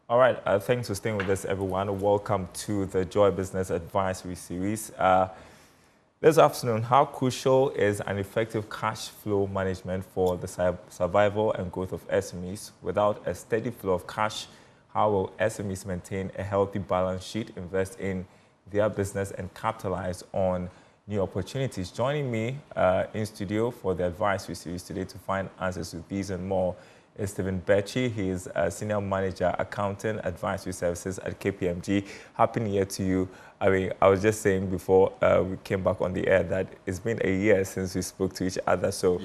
All right, thanks for staying with us, everyone. Welcome to the Joy Business Advisory Series. This afternoon, how crucial is an effective cash flow management for the survival and growth of SMEs? Without a steady flow of cash, how will SMEs maintain a healthy balance sheet, invest in their business, and capitalize on new opportunities? Joining me in studio for the advisory series today to find answers to these and more is Stephen Becci. He is a Senior Manager, Accounting Advisory Services at KPMG. Happy New Year to you. I was just saying before we came back on the air that it's been a year since we spoke to each other. So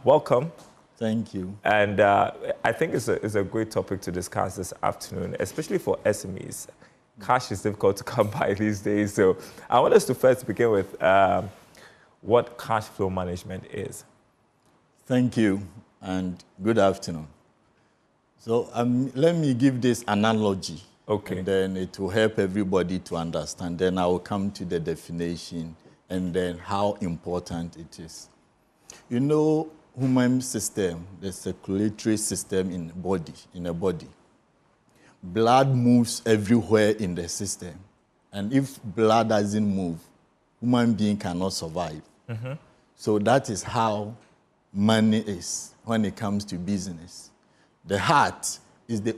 welcome. Thank you. And I think it's a great topic to discuss this afternoon, especially for SMEs. Cash is difficult to come by these days. So I want us to first begin with what cash flow management is. Thank you, and good afternoon. So let me give this analogy. Okay. And then it will help everybody to understand. Then I will come to the definition and then how important it is. You know, human system, the circulatory system in a body. Blood moves everywhere in the system. And if blood doesn't move, human being cannot survive. Mm-hmm. So that is how money is when it comes to business. The heart is the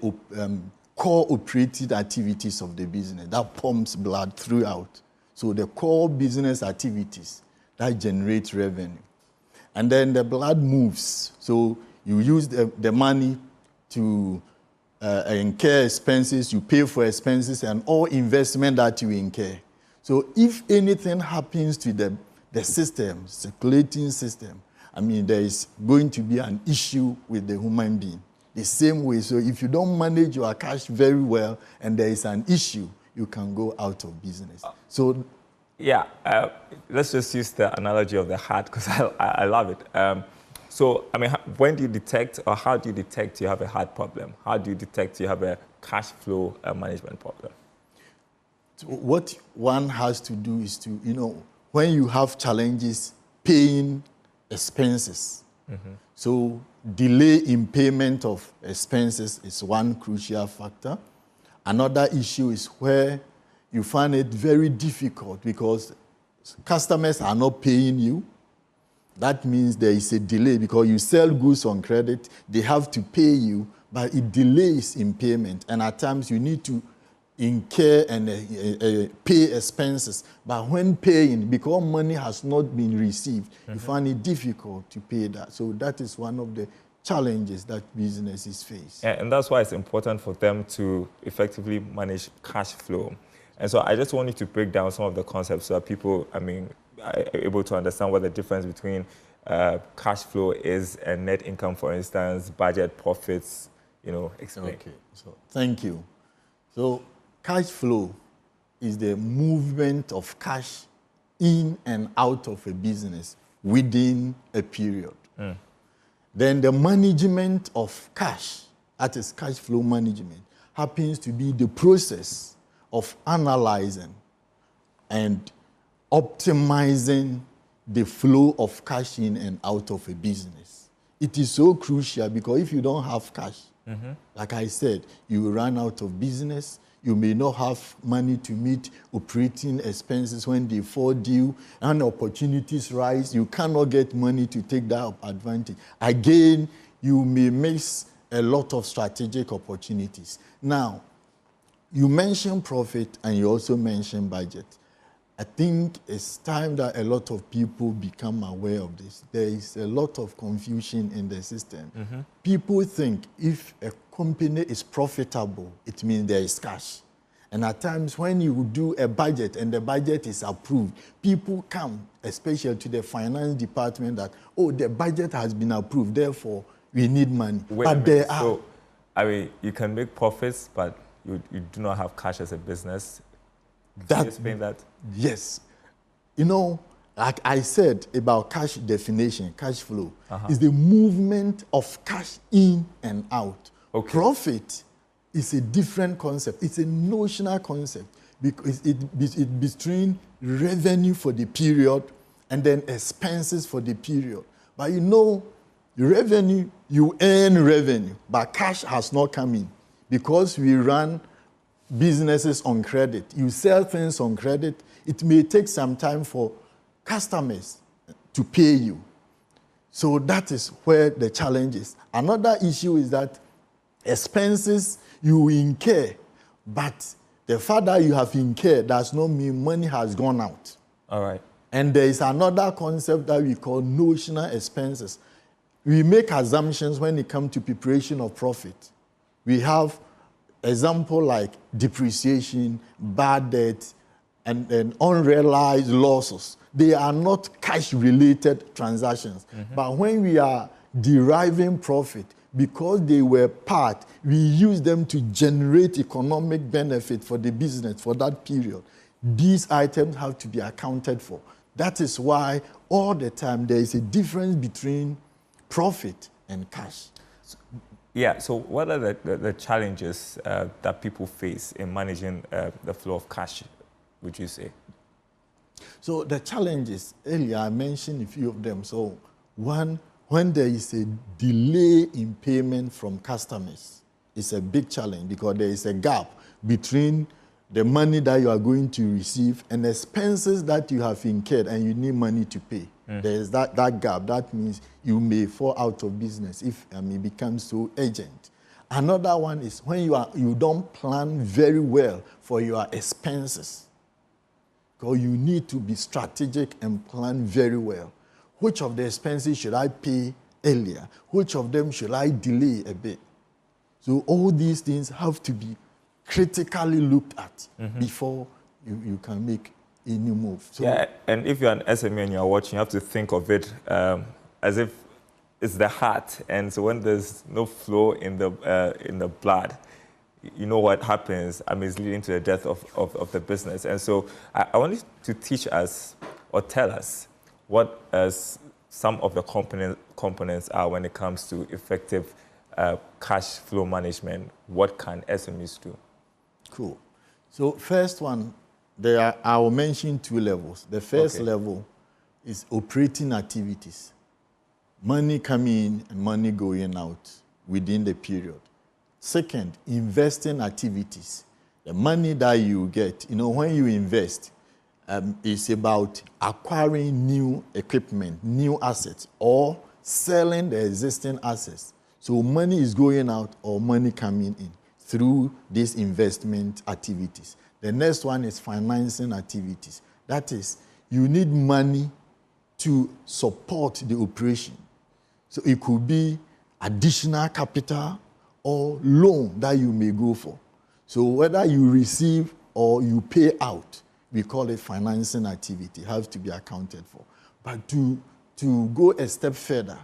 core operating activities of the business that pumps blood throughout. So the core business activities that generate revenue. And then the blood moves. So you use the money to incur expenses, you pay for expenses, and all investment that you incur. So if anything happens to the system, circulating system, there is going to be an issue with the human being. The same way, so if you don't manage your cash very well and there is an issue, you can go out of business. So, let's just use the analogy of the heart because I love it. When do you detect, or how do you detect you have a heart problem? How do you detect you have a cash flow management problem? So what one has to do is to, when you have challenges paying expenses. Mm-hmm. So delay in payment of expenses is one crucial factor. Another issue is where you find it very difficult because customers are not paying you. That means there is a delay because you sell goods on credit, they have to pay you, but it delays in payment. And at times you need to incur and pay expenses. But when paying, because money has not been received, you find it difficult to pay that. So that is one of the challenges that businesses face. And that's why it's important for them to effectively manage cash flow. And so I just want you to break down some of the concepts so that people, are able to understand what the difference between cash flow is and net income, for instance, budget, profits, explain. Okay, so thank you. So cash flow is the movement of cash in and out of a business within a period. Mm. Then the management of cash, that is cash flow management, happens to be the process of analyzing and optimizing the flow of cash in and out of a business. It is so crucial because if you don't have cash, like I said, you will run out of business. You may not have money to meet operating expenses when they fall due, and opportunities rise. You cannot get money to take that advantage. Again, you may miss a lot of strategic opportunities. Now, you mentioned profit and you also mentioned budget. I think it's time that a lot of people become aware of this. There is a lot of confusion in the system. Mm-hmm. People think if a company is profitable, it means there is cash. And at times when you do a budget and the budget is approved, people come, especially to the finance department, that, the budget has been approved, therefore we need money. You can make profits, but you do not have cash as a business. Can you explain that? Yes. Like I said about cash definition, cash flow, is the movement of cash in and out. Okay. Profit is a different concept. It's a notional concept because it's between revenue for the period and then expenses for the period. But revenue, you earn revenue, but cash has not come in. because we run businesses on credit, you sell things on credit, it may take some time for customers to pay you. So that is where the challenge is. Another issue is that expenses you incur, but the fact that you have incurred does not mean money has gone out. All right. And there is another concept that we call notional expenses. We make assumptions when it comes to preparation of profit. We have example like depreciation, bad debt, and unrealized losses. They are not cash-related transactions. Mm-hmm. But when we are deriving profit, because they were part, we use them to generate economic benefit for the business for that period. These items have to be accounted for. That is why all the time there is a difference between profit and cash. Yeah, so what are the challenges that people face in managing the flow of cash, would you say? So the challenges, earlier I mentioned a few of them. So one, when there is a delay in payment from customers, it's a big challenge because there is a gap between the money that you are going to receive and expenses that you have incurred and you need money to pay. There is that gap. That means you may fall out of business if it becomes so urgent. Another one is when you don't plan very well for your expenses. Because you need to be strategic and plan very well. Which of the expenses should I pay earlier? Which of them should I delay a bit? So all these things have to be critically looked at before you can make any move. So, yeah, and if you're an SME and you're watching, you have to think of it as if it's the heart. And so when there's no flow in the blood, you know what happens. It's leading to the death of the business. And so I want you to teach us or tell us what some of the components are when it comes to effective cash flow management. What can SMEs do? Cool. So first one, I will mention two levels. The first level is operating activities. Money coming in and money going out within the period. Second, investing activities. The money that you get, when you invest, it's about acquiring new equipment, new assets, or selling the existing assets. So money is going out or money coming in through these investment activities. The next one is financing activities. That is, you need money to support the operation. So it could be additional capital or loan that you may go for. So whether you receive or you pay out, we call it financing activity. It has to be accounted for. But to go a step further,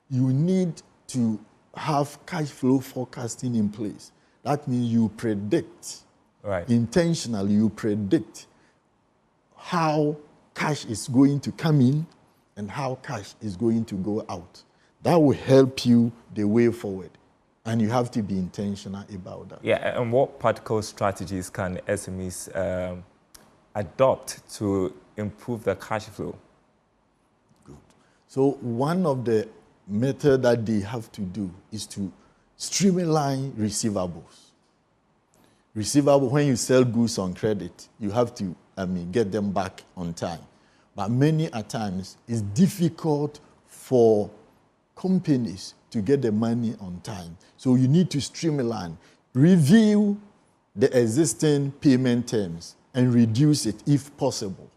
you need to have cash flow forecasting in place. That means you predict, intentionally you predict how cash is going to come in and how cash is going to go out. That will help you the way forward. And you have to be intentional about that. Yeah, and what practical strategies can SMEs adopt to improve the cash flow? Good. So one of the methods that they have to do is to streamline receivables. When you sell goods on credit, you have to get them back on time. But many a times, it's difficult for companies to get the money on time. So you need to streamline, review the existing payment terms and reduce it if possible.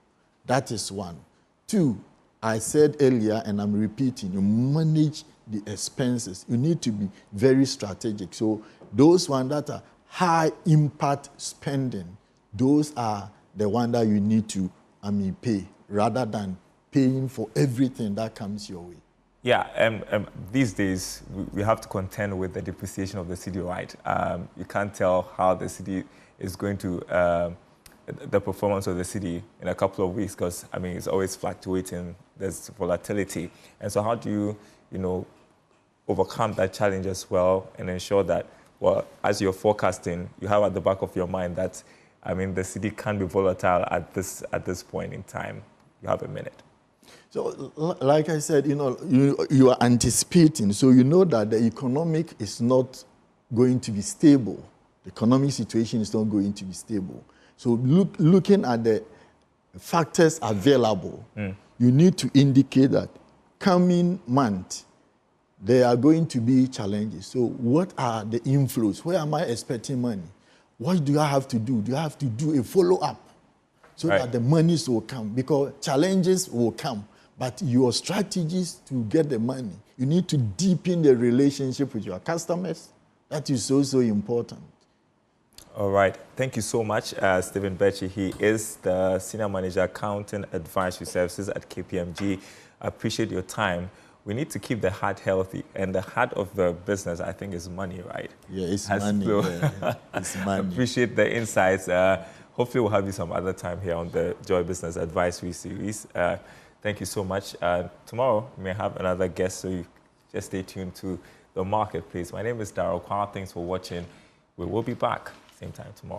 That is one. Two, I said earlier, and I'm repeating, you manage the expenses. You need to be very strategic. So those ones that are high impact spending, those are the ones that you need to pay rather than paying for everything that comes your way. Yeah, these days we have to contend with the depreciation of the cedi, right? You can't tell how the cedi is going to, the performance of the cedi in a couple of weeks because, it's always fluctuating. There's volatility. And so how do you, overcome that challenge as well and ensure that, well, as you're forecasting, you have at the back of your mind that, the cedi can be volatile at this point in time. You have a minute. So, like I said, you are anticipating, so you know that the economic is not going to be stable The economic situation is not going to be stable. So looking at the factors available, you need to indicate that coming month, there are going to be challenges. So what are the inflows? Where am I expecting money? What do I have to do? Do I have to do a follow-up so that the monies will come? Because challenges will come, but your strategies to get the money, you need to deepen the relationship with your customers. That is so important. All right. Thank you so much, Stephen Bechi. He is the Senior Manager, Accounting Advisory Services at KPMG. I appreciate your time. We need to keep the heart healthy, and the heart of the business, I think, is money, right? Yeah, it's money. Yeah, it's money. Appreciate the insights. Hopefully, we'll have you some other time here on the Joy Business Advisory Series. Thank you so much. Tomorrow, we may have another guest, so you just stay tuned to the marketplace. My name is Darryl Kwao. Thanks for watching. We will be back same time tomorrow.